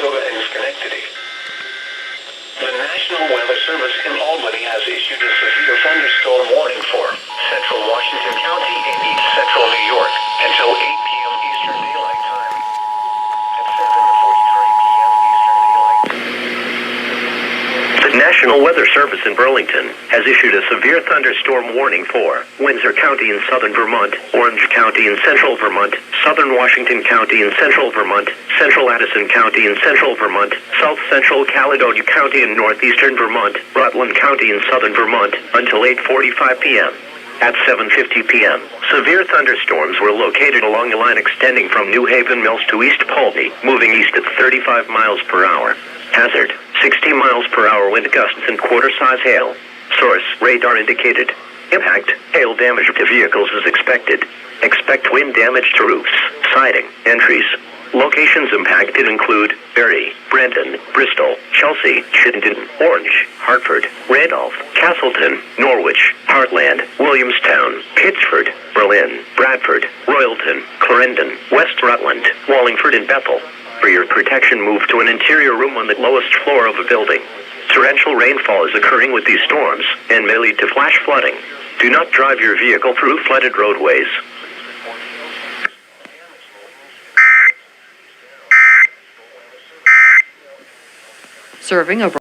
Saratoga, and Schenectady. The National Weather Service in Albany has issued a severe thunderstorm warning for central Washington County and east central New York until 8 p.m. Eastern Daylight Time. At 7:43 p.m. Eastern Daylight Time. The National Weather Service in Burlington has issued a severe thunderstorm warning for Windsor County in southern Vermont, Orange County in central Vermont, southern Washington County in central Vermont, central Addison County in central Vermont, south central Caledonia County in northeastern Vermont, Rutland County in southern Vermont, until 8:45 p.m. At 7:50 p.m., severe thunderstorms were located along a line extending from New Haven Mills to East Pulteney, moving east at 35 miles per hour. Hazard, 60 miles per hour wind gusts and quarter-size hail. Source, radar indicated. Impact, hail damage to vehicles is expected. Expect wind damage to roofs, siding, and trees. Locations impacted include Berry, Brandon, Bristol, Chelsea, Chittenden, Orange, Hartford, Randolph, Castleton, Norwich, Heartland, Williamstown, Pittsford, Berlin, Bradford, Royalton, Clarendon, West Rutland, Wallingford, and Bethel. For your protection, move to an interior room on the lowest floor of a building. Torrential rainfall is occurring with these storms and may lead to flash flooding. Do not drive your vehicle through flooded roadways. Serving over